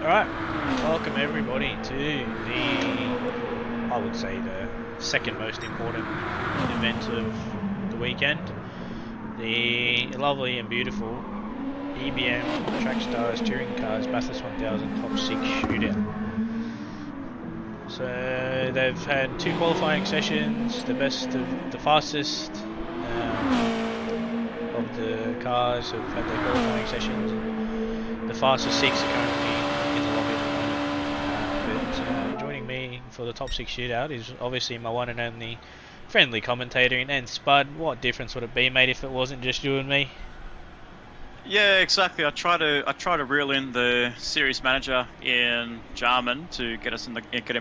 Alright, welcome everybody to the, I would say, the second most important event of the weekend. The lovely and beautiful EBM Track Stars Touring Cars Bathurst 1000 Top 6 Shootout. So they've had two qualifying sessions, the fastest of the cars have had their qualifying sessions. The fastest six are currently in the lobby at the moment. But joining me for the top six shootout is obviously my one and only friendly commentator and Spud. What difference would it be, mate, if it wasn't just you and me? Yeah, exactly. I try to reel in the series manager in Jarman to get him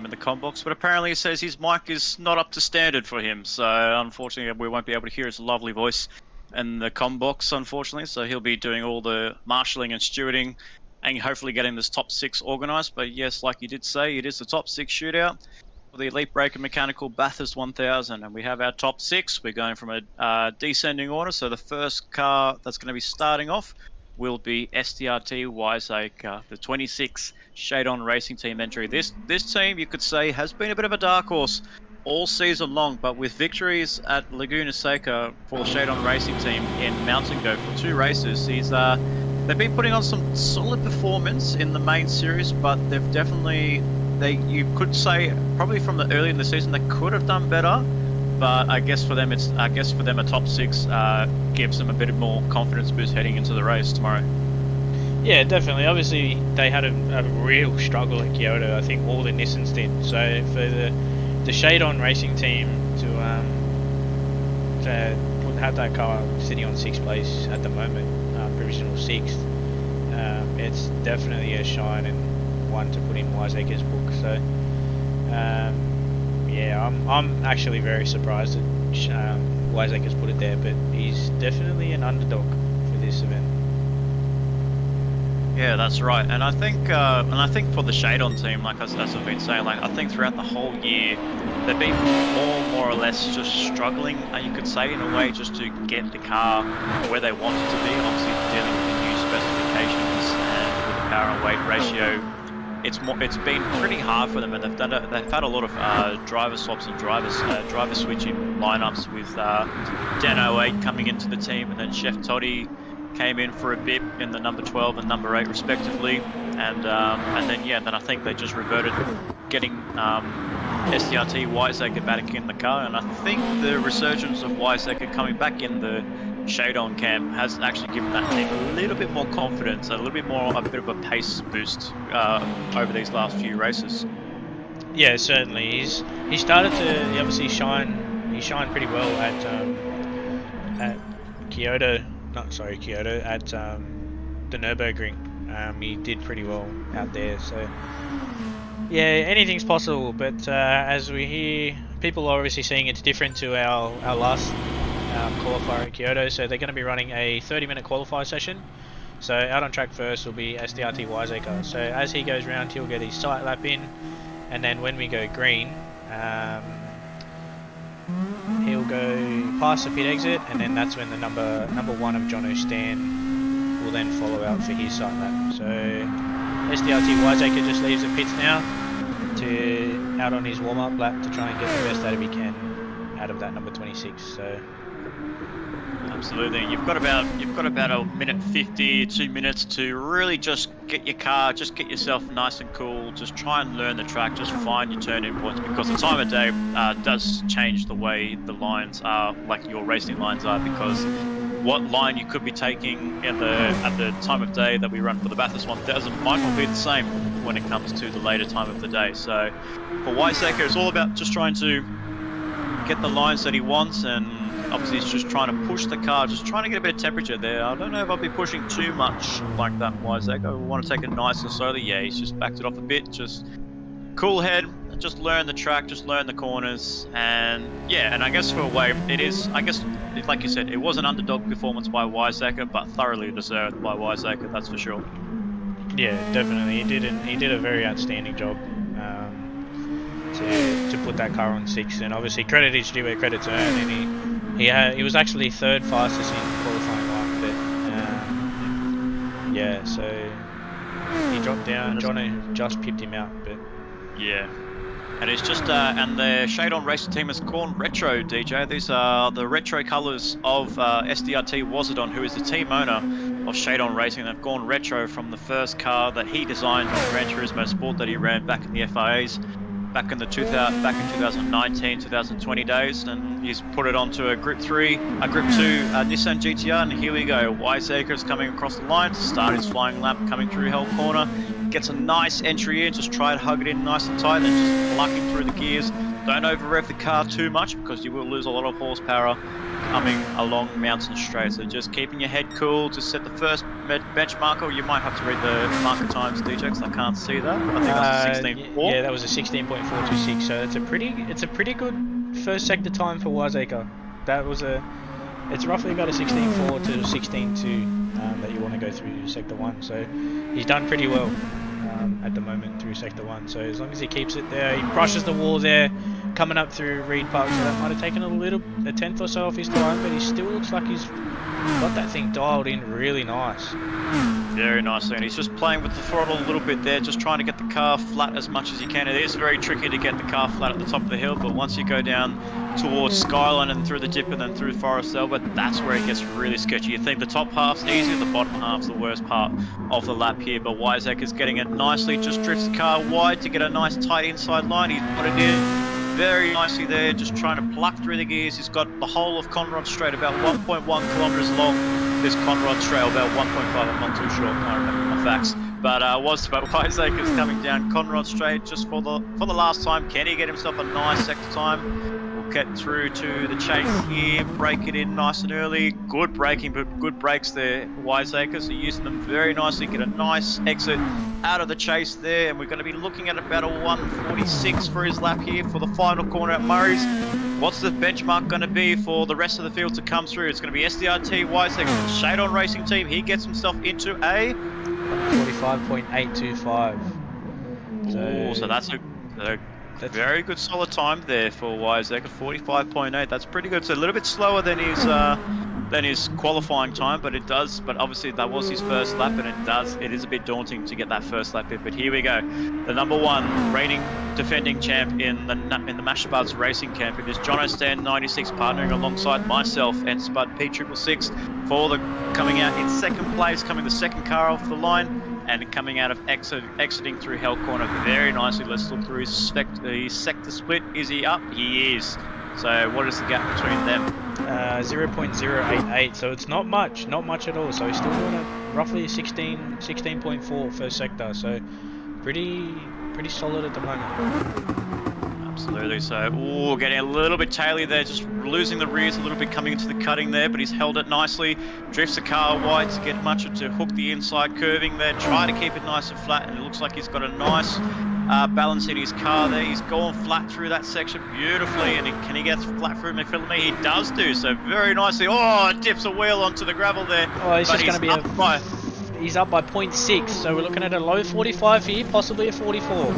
in the comm box, but apparently he says his mic is not up to standard for him. So unfortunately, we won't be able to hear his lovely voice in the comm box, unfortunately. So he'll be doing all the marshalling and stewarding, and hopefully getting this top six organised. But yes, like you did say, it is the top six shootout for the Elite Breaker Mechanical Bathurst 1000, and we have our top six. We're going from a descending order, so the first car that's going to be starting off will be STRT Wiseacre, the 26 Shade-On Racing Team entry. This team, you could say, has been a bit of a dark horse all season long, but with victories at Laguna Seca for the Shade-On Racing Team in Mountain Goat for two races, they've been putting on some solid performance in the main series, but they've definitely... you could say probably from the early in the season they could have done better, but I guess for them a top six gives them a bit more confidence boost heading into the race tomorrow. Yeah, definitely. Obviously, they had a real struggle at Kyoto. I think all the Nissans did. So for the Shade-On Racing Team to have that car sitting on sixth place at the moment, provisional sixth, it's definitely a shine and one to put in Wiseacre's book. So yeah, I'm actually very surprised that Wiseacre's put it there, but he's definitely an underdog for this event. Yeah, that's right, and I think for the Shade-On team, like as I've been saying, like I think throughout the whole year they've been more or less just struggling, you could say, in a way, just to get the car where they want it to be. Obviously dealing with the new specifications and with the power and weight ratio. It's been pretty hard for them, and they've had a lot of driver swaps and driver switching lineups with Dan 08 coming into the team, and then Chef Toddy came in for a bit in the number 12 and number 8 respectively, and then I think they just reverted, getting STRT Wiseacre back in the car, and I think the resurgence of Wiseacre coming back in the Shade-On camp has actually given that team a little bit more confidence, a bit of a pace boost over these last few races. Yeah, certainly. He started to obviously shine. He shined pretty well at Kyoto. At the Nürburgring. He did pretty well out there. So yeah, anything's possible. But as we hear, people are obviously seeing it's different to our last qualifier at Kyoto, so they're going to be running a 30-minute qualifier session. So out on track first will be STRT Wiseacre. So as he goes round, he'll get his sight lap in, and then when we go green, he'll go past the pit exit, and then that's when the number one of John O'Stan will then follow out for his sight lap. So STRT Wiseacre just leaves the pits now to out on his warm-up lap to try and get the best out of he can out of that number 26. So absolutely, you've got about a minute 50, 2 minutes to really just get your car, just get yourself nice and cool, just try and learn the track, just find your turn-in points, because the time of day does change the way the lines are, like your racing lines are, because what line you could be taking at the time of day that we run for the Bathurst 1000 might not be the same when it comes to the later time of the day. So for Wiseacre, it's all about just trying to get the lines that he wants, and obviously he's just trying to push the car, just trying to get a bit of temperature there. I don't know if I'll be pushing too much like that, Wiseacre. I want to take it nice and slowly. Yeah, he's just backed it off a bit, just cool head, just learn the track, just learn the corners, and yeah, and I guess for a way, it is, I guess, like you said, it was an underdog performance by Wiseacre, but thoroughly deserved by Wiseacre, that's for sure. yeah, definitely, he did a very outstanding job to put that car on sixth, and obviously credit is due where credit's earned, and he was actually third fastest in qualifying line, but yeah, so He dropped down. Jono just pipped him out, but yeah. And it's just, and the Shootout racing team has gone retro, DJ. These are the retro colours of SDRT Wazadon, who is the team owner of Shootout Racing. They've gone retro from the first car that he designed on Gran Turismo Sport that he ran back in the FIAs, back in 2019, 2020 days, and he's put it onto a Group 2 Nissan GTR, and here we go. Wiseacre's coming across the line to start his flying lap, coming through Hell Corner. Gets a nice entry in, just try to hug it in nice and tight and just plucking through the gears. Don't over rev the car too much because you will lose a lot of horsepower coming along Mountain Straight. So just keeping your head cool to set the first benchmark, or you might have to read the marker times, DJ, because I can't see that. I think that's a 16.4. Yeah, that was a 16.426. So it's a pretty good first sector time for Wiseacre. It's roughly about a 16.4 to 16.2 that you want to go through sector 1. So he's done pretty well at the moment through sector 1. So as long as he keeps it there, he brushes the wall there, coming up through Reed Park. So that might have taken a tenth or so off his time, but he still looks like he's got that thing dialed in really nice. Very nicely, and he's just playing with the throttle a little bit there, just trying to get the car flat as much as he can. It is very tricky to get the car flat at the top of the hill, but once you go down towards Skyline and through the dip and then through Forest Albert, that's where it gets really sketchy. You think the top half's easy, the bottom half's the worst part of the lap here, but Wiseacre's getting it nicely, just drifts the car wide to get a nice tight inside line. He's put it in very nicely there, just trying to pluck through the gears. He's got the whole of Conrod Straight, about 1.1 kilometres long. This Conrod Trail, about 1.5, I'm not too sure, I can't remember my facts. But Wiseacre's coming down Conrod Straight just for the last time. Can he get himself a nice sector time? We'll get through to the chase here, break it in nice and early. Good braking, but good brakes there, Wiseacre. So using them very nicely, get a nice exit out of the chase there. And we're going to be looking at about a 146 for his lap here for the final corner at Murray's. What's the benchmark going to be for the rest of the field to come through? It's going to be SDRT Wiseacre, the Shootout Racing team. He gets himself into a 45.825. So that's a very good solid time there for Wiseacre. 45.8. That's pretty good. It's a little bit slower than his qualifying time, but obviously that was his first lap, and it is a bit daunting to get that first lap in. But here we go. The number 1 reigning defending champ in the Mashabuds Racing Camp. It is Jono Stan 96 partnering alongside myself and Spud P666 for the coming out in second place, coming the second car off the line. And coming out of exiting through Hell Corner very nicely. Let's look through his sector split. Is he up? He is. So what is the gap between them? 0.088. So it's not much at all. So he's still doing a roughly 16.4 first sector. So pretty solid at the moment. Absolutely. So, getting a little bit taily there, just losing the rears a little bit coming into the cutting there, but he's held it nicely. Drifts the car wide to get much to hook the inside curving there. Try to keep it nice and flat, and it looks like he's got a nice balance in his car there. He's gone flat through that section beautifully, and can he get flat through McPhillamy? He does do so very nicely. Oh, dips a wheel onto the gravel there. Oh, he's just going to be he's up by 0.6, so we're looking at a low 45 here, possibly a 44.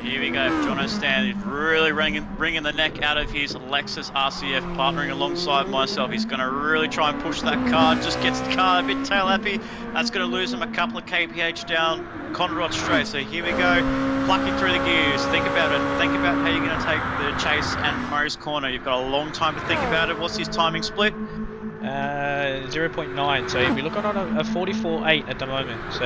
Here we go, Jono Stan is really wringing the neck out of his Lexus RCF, partnering alongside myself. He's going to really try and push that car, just gets the car a bit tail happy. That's going to lose him a couple of kph down Conrod Straight. So here we go, plucking through the gears. Think about it. Think about how you're going to take the chase and Murray's Corner. You've got a long time to think about it. What's his timing split? 0.9, so you'll be looking on a 44.8 at the moment. So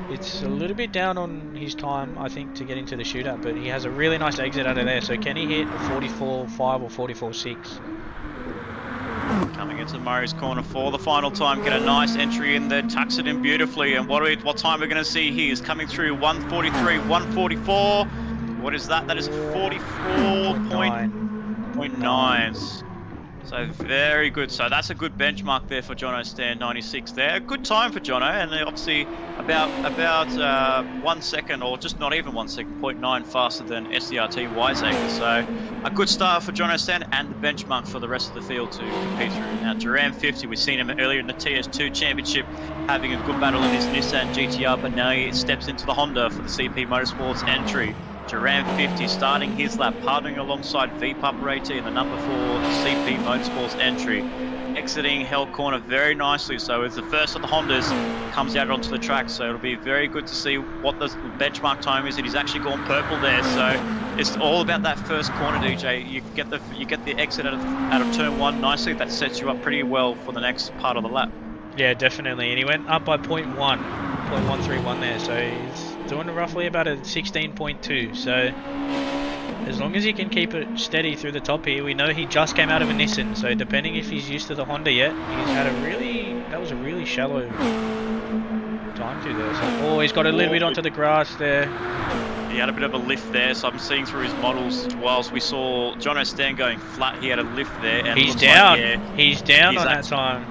it's a little bit down on his time, I think, to get into the shootout, but he has a really nice exit out of there. So can he hit a 44.5 or 44.6? Coming into Murray's Corner for the final time, get a nice entry in there, tucks it in beautifully. And what time we're going to see here is coming through 143, 144. What is that? That is 44.9. So very good. So that's a good benchmark there for Jono Stan 96 there. A good time for Jono, and obviously about 1 second, or just not even 1 second, 0.9 faster than SDRT Wiseacre. So a good start for Jono Stan, and the benchmark for the rest of the field to compete through. Now Duran 50, we've seen him earlier in the TS2 Championship having a good battle in his Nissan GTR, but now he steps into the Honda for the CP Motorsports entry. Duran 50 starting his lap, partnering alongside VPUP Ray T in the number 4 CP Motorsports entry. exiting held corner very nicely. So it's the first of the Hondas comes out onto the track. So it'll be very good to see what the benchmark time is, and he's actually gone purple there. So it's all about that first corner, DJ. You get the exit out of turn 1 nicely. That sets you up pretty well for the next part of the lap. Yeah, definitely. And he went up by 0.131 there. So he's doing roughly about a 16.2. So as long as he can keep it steady through the top here, we know he just came out of a Nissan, so depending if he's used to the Honda yet, he's had that was a really shallow time through there. So, he's got a little bit onto the grass there. He had a bit of a lift there, so I'm seeing through his models, whilst we saw John O'Stan going flat, he had a lift there. And he's down. Like, he's down on that time.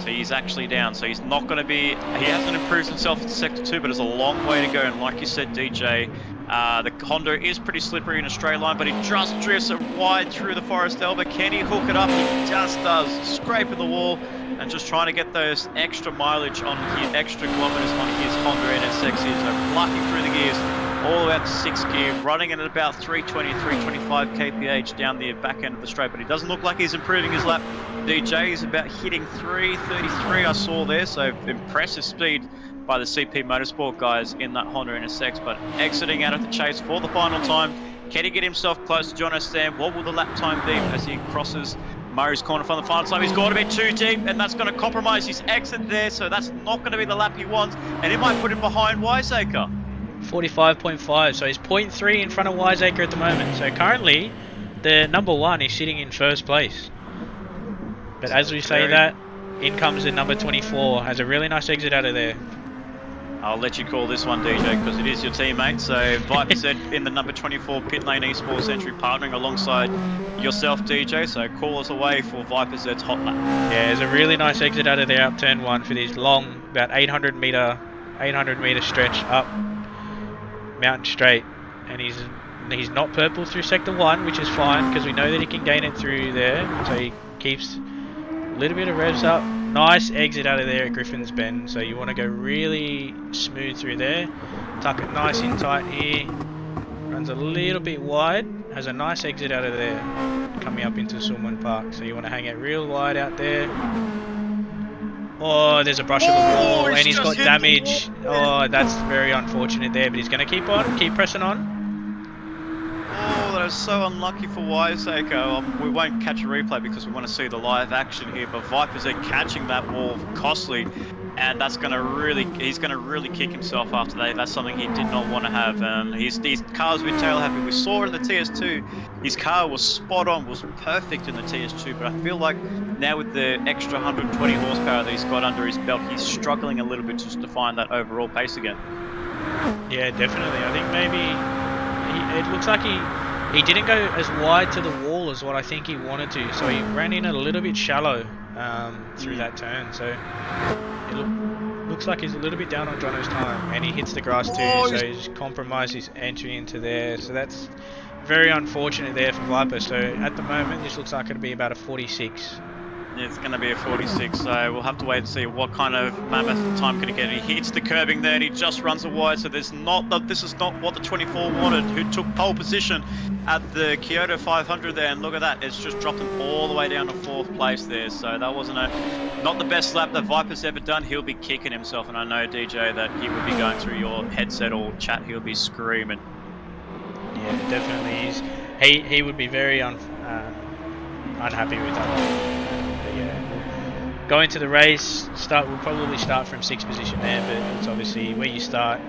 So he's actually down, so he's not going to be, he hasn't improved himself in Sector 2, but there's a long way to go, and like you said, DJ, the Honda is pretty slippery in a straight line, but he just drifts it wide through the Forest Elba. Can he hook it up? He just does, scraping the wall, and just trying to get those extra mileage on his, extra kilometers on his Honda NSX here, so plucking through the gears, all the way up to 6th gear, running at about 320, 325 kph down the back end of the straight, but he doesn't look like he's improving his lap. DJ is about hitting 333 I saw there, so impressive speed by the CP Motorsport guys in that Honda NSX, but exiting out of the chase for the final time. Can he get himself close to John O'Stan? What will the lap time be as he crosses Murray's corner for the final time? He's gone a bit too deep, and that's going to compromise his exit there, so that's not going to be the lap he wants, and it might put him behind Wiseacre. 45.5, so he's 0.3 in front of Wiseacre at the moment. So currently, the number 1 is sitting in first place. But as we say that, in comes the number 24, has a really nice exit out of there. I'll let you call this one, DJ, because it is your teammate. So Viper said in the number 24 Pit Lane Esports entry, partnering alongside yourself, DJ. So call us away for Viper Z's hot lap. Yeah, there's a really nice exit out of there up turn 1 for this long, about 800 meter stretch up Mountain Straight, and he's not purple through sector 1, which is fine because we know that he can gain it through there. So he keeps a little bit of revs up. Nice exit out of there at Griffin's Bend, so you want to go really smooth through there, tuck it nice in tight here, runs a little bit wide, has a nice exit out of there coming up into Sulman Park, so you want to hang it real wide out there. Oh, there's a brush of the wall, and he's got damage. Oh, that's very unfortunate there, but he's going to keep pressing on. Oh, that was so unlucky for Wiseacre. We won't catch a replay because we want to see the live action here, but Vipers are catching that wall costly, and that's going to he's going to really kick himself after that. That's something he did not want to have. His car's been tail happy. We saw in the TS2, his car was spot on, was perfect in the TS2, but I feel like now with the extra 120 horsepower that he's got under his belt, he's struggling a little bit just to find that overall pace again. Yeah, definitely. I think maybe it looks like he didn't go as wide to the wall as what I think he wanted to, so he ran in a little bit shallow through that turn, so it looks like he's a little bit down on Jono's time, and he hits the grass too, so he's compromised his entry into there, so that's very unfortunate there for Viper. So at the moment this looks like it'll be about a 46. It's going to be a 46, so we'll have to wait and see what kind of mammoth time can he get. He hits the curbing there and he just runs it wide, so this is not what the 24 wanted, who took pole position at the Kyoto 500 there, and look at that, it's just dropped him all the way down to 4th place there, so that wasn't not the best lap that Viper's ever done. He'll be kicking himself, and I know, DJ, that he would be going through your headset or chat, he'll be screaming. Yeah, definitely. He would be very unhappy with that. Going to the race, we'll probably start from 6th position there, but it's obviously where you start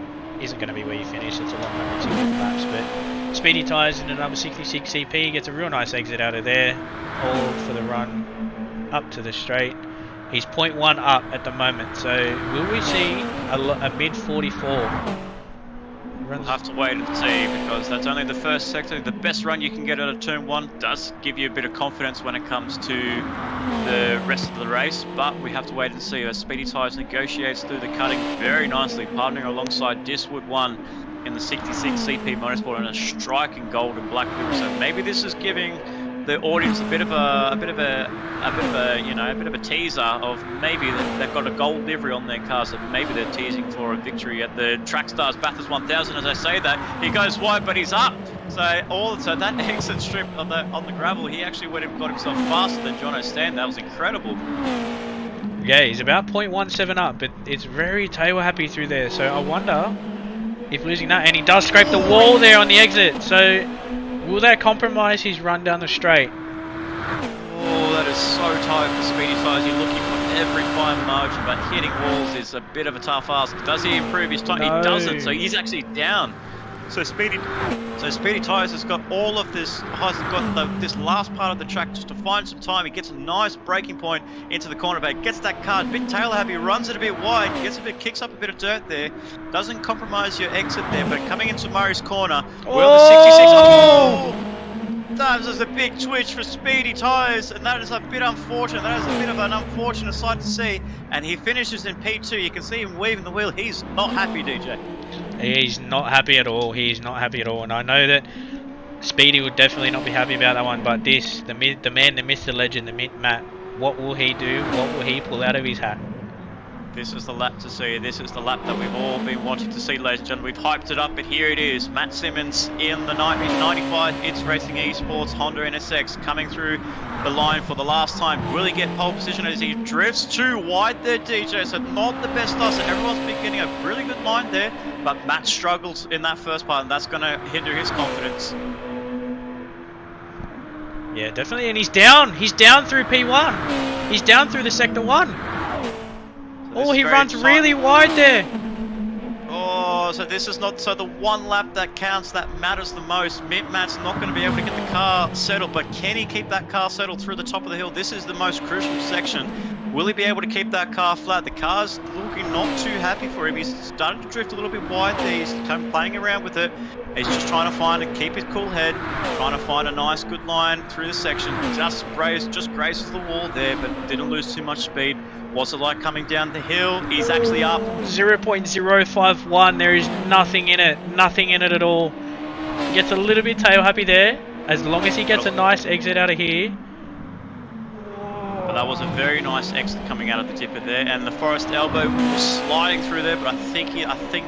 isn't going to be where you finish. It's a lot more than 6 laps, but Speedy Tyres in the number 66 CP gets a real nice exit out of there, all for the run up to the straight. He's 0.1 up at the moment, so will we see a mid 44? We'll have to wait and see, because that's only the first sector. The best run you can get out of turn 1 does give you a bit of confidence when it comes to the rest of the race, but we have to wait and see as Speedy Tyres negotiates through the cutting very nicely, partnering alongside Diswood 1 in the 66 CP Motorsport in a striking gold and black wheel. So maybe this is giving the audience a bit of a teaser of maybe they've got a gold livery on their car, so maybe they're teasing for a victory at the Trackstars Bathurst 1000. As I say that, he goes wide, but he's up. So that exit strip on the gravel, he actually went and got himself faster than Jono Stan. That was incredible. Yeah, he's about 0.17 up, but it's very tail happy through there. So I wonder if losing that, and he does scrape the wall there on the exit. So will that compromise his run down the straight? Oh, that is so tight for Speedy Tyres. You're looking for every fine margin, but hitting walls is a bit of a tough ask. Does he improve his time? No. He doesn't, so he's actually down. So Speedy Tyres has got all of this. Has got this last part of the track just to find some time. He gets a nice braking point into the corner back. Gets that car a bit tail happy. Runs it a bit wide. Kicks up a bit of dirt there. Doesn't compromise your exit there. But coming into Murray's corner, will the 66. Oh! That is a big twitch for Speedy Tyres, and that is a bit unfortunate. That is a bit of an unfortunate sight to see. And he finishes in P2. You can see him weaving the wheel. He's not happy, DJ. He's not happy at all. He's not happy at all. And I know that Speedy would definitely not be happy about that one. But this, the man, the myth, the legend, the myth, Matt, what will he do? What will he pull out of his hat? This is the lap to see. This is the lap that we've all been wanting to see, ladies and gentlemen. We've hyped it up, but here it is. Matt Simmons in the 95 It's Racing Esports Honda NSX coming through the line for the last time. Will he get pole position as he drifts too wide there, DJ? So not the best start. So everyone's been getting a really good line there, but Matt struggles in that first part, and that's going to hinder his confidence. Yeah, definitely. And he's down. He's down through P1. He's down through the sector 1. Oh, he runs really wide there. Oh, so this is not the one lap that counts, that matters the most. Matt's not going to be able to get the car settled, but can he keep that car settled through the top of the hill? This is the most crucial section. Will he be able to keep that car flat? The car's looking not too happy for him. He's starting to drift a little bit wide there. He's kind of playing around with it. He's just trying to keep his cool head, trying to find a nice good line through the section. Just grazes the wall there, but didn't lose too much speed. What's it like coming down the hill? He's actually up. 0.051. There is nothing in it. Nothing in it at all. He gets a little bit tail happy there. As long as he gets a nice exit out of here. But that was a very nice exit coming out of the dipper there, and the Forest Elbow was sliding through there. But I think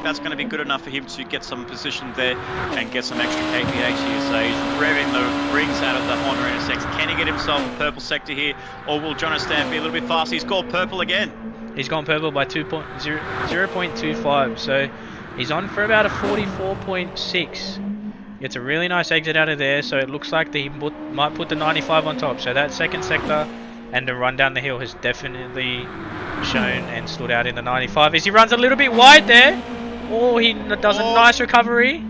that's going to be good enough for him to get some position there and get some extra kph here. So he's revving the rings out of the Honda NSX. Can he get himself a purple sector here, or will Jono Stan be a little bit faster? He's gone purple again. He's gone purple by 0.25. So he's on for about a 44.6. Gets a really nice exit out of there. So it looks like he might put the 95 on top. So that second sector and the run down the hill has definitely shown and stood out in the 95 as he runs a little bit wide there. Oh, he does a nice recovery.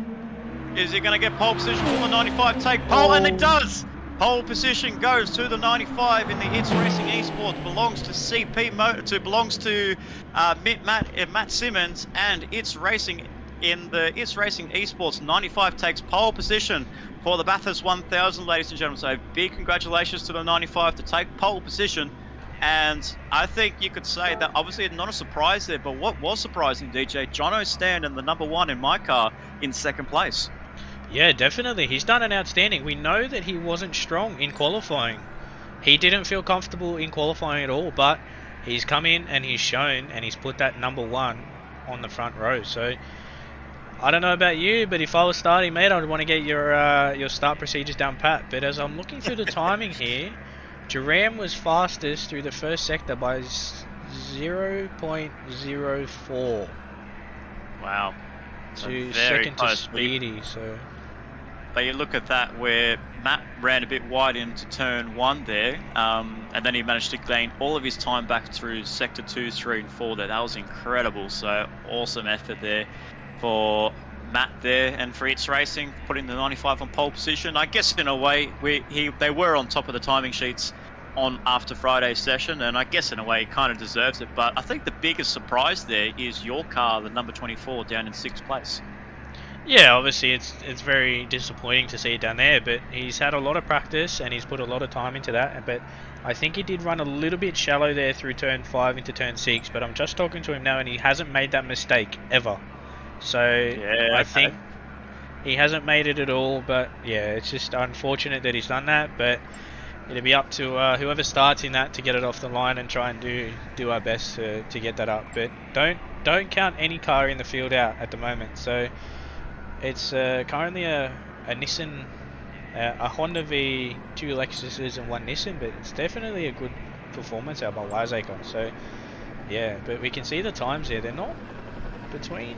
Is he going to get pole position? Will the 95 take pole? And it does! Pole position goes to the 95 in the It's Racing Esports. Belongs to CP Motor, belongs to Matt Simmons, and It's Racing in the It's Racing Esports. 95 takes pole position for the Bathurst 1000, ladies and gentlemen. So big congratulations to the 95 to take pole position. And I think you could say that obviously not a surprise there, but what was surprising, DJ, Jono Stan and the number 1 in my car in second place. Yeah, definitely. He's done an outstanding. We know that he wasn't strong in qualifying. He didn't feel comfortable in qualifying at all, but he's come in and he's shown and he's put that number 1 on the front row. So I don't know about you, but if I was starting, mate, I'd want to get your start procedures down pat. But as I'm looking through the timing here, Duran was fastest through the first sector by 0.04. Wow. To second to Speedy. So, but you look at that where Matt ran a bit wide into turn 1 there, and then he managed to gain all of his time back through sector 2, 3, and 4 there. That was incredible. So awesome effort there for Matt there, and for It's Racing putting the 95 on pole position. I guess in a way they were on top of the timing sheets on after Friday's session, and I guess in a way he kind of deserves it. But I think the biggest surprise there is your car, the number 24, down in 6th place. Yeah, obviously it's very disappointing to see it down there, but he's had a lot of practice and he's put a lot of time into that. But I think he did run a little bit shallow there through turn 5 into turn 6, but I'm just talking to him now and he hasn't made that mistake ever. So yeah, I think he hasn't made it at all. But yeah, it's just unfortunate that he's done that. But it'll be up to whoever starts in that to get it off the line and try and do our best to get that up. But don't count any car in the field out at the moment. So it's currently a Nissan, a Honda v 2 Lexuses and 1 Nissan, but it's definitely a good performance out by Wiseacre. So yeah, but we can see the times there. They're not between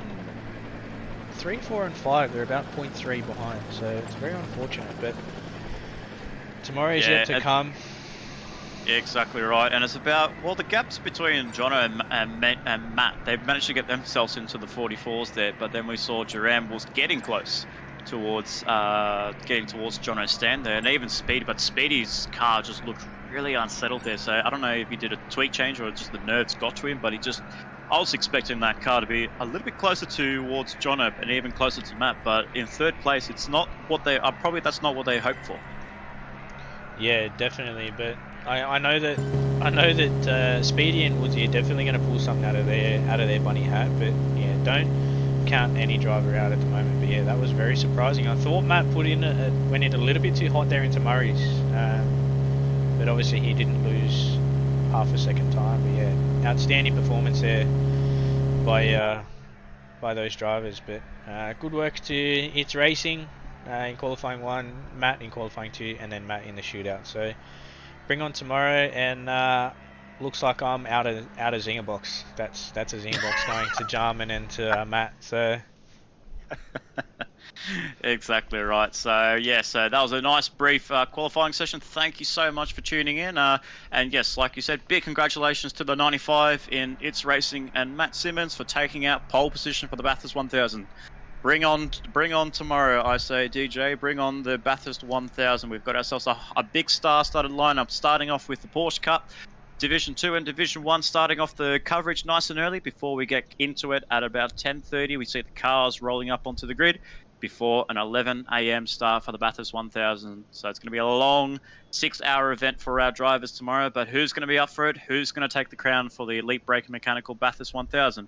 3, 4, and 5. They're about 0.3 behind. So it's very unfortunate. But tomorrow is yet to come. Yeah, exactly right. And it's about, well, the gaps between Jono and Matt, they've managed to get themselves into the 44s there, but then we saw Duran was getting close towards Jono's stand there, and even Speedy, but Speedy's car just looked really unsettled there. So I don't know if he did a tweak change or just the nerves got to him, but I was expecting that car to be a little bit closer towards Jono and even closer to Matt, but in third place, it's not what they are. Probably that's not what they hoped for. Yeah, definitely. But I know that Speedy and Woodsy are definitely going to pull something out of their bunny hat. But yeah, don't count any driver out at the moment. But yeah, that was very surprising. I thought Matt went in a little bit too hot there into Murray's, but obviously he didn't lose half a second time. But yeah, outstanding performance there by those drivers. But good work to It's Racing in qualifying 1, Matt in qualifying 2, and then Matt in the shootout. So bring on tomorrow, and looks like I'm out of Zinger box. That's a Zinger box going to Jarman and to Matt. So exactly right. So yeah, so that was a nice brief qualifying session. Thank you so much for tuning in. And yes, like you said, big congratulations to the 95 in It's Racing and Matt Simmons for taking out pole position for the Bathurst 1000. Bring on tomorrow, I say, DJ. Bring on the Bathurst 1000. We've got ourselves a big star-studded lineup, starting off with the Porsche Cup, Division 2 and Division 1, starting off the coverage nice and early before we get into it at about 10:30. We see the cars rolling up onto the grid before an 11 a.m. start for the Bathurst 1000. So it's going to be a long 6-hour event for our drivers tomorrow. But who's going to be up for it? Who's going to take the crown for the Elite Breaker Mechanical Bathurst 1000?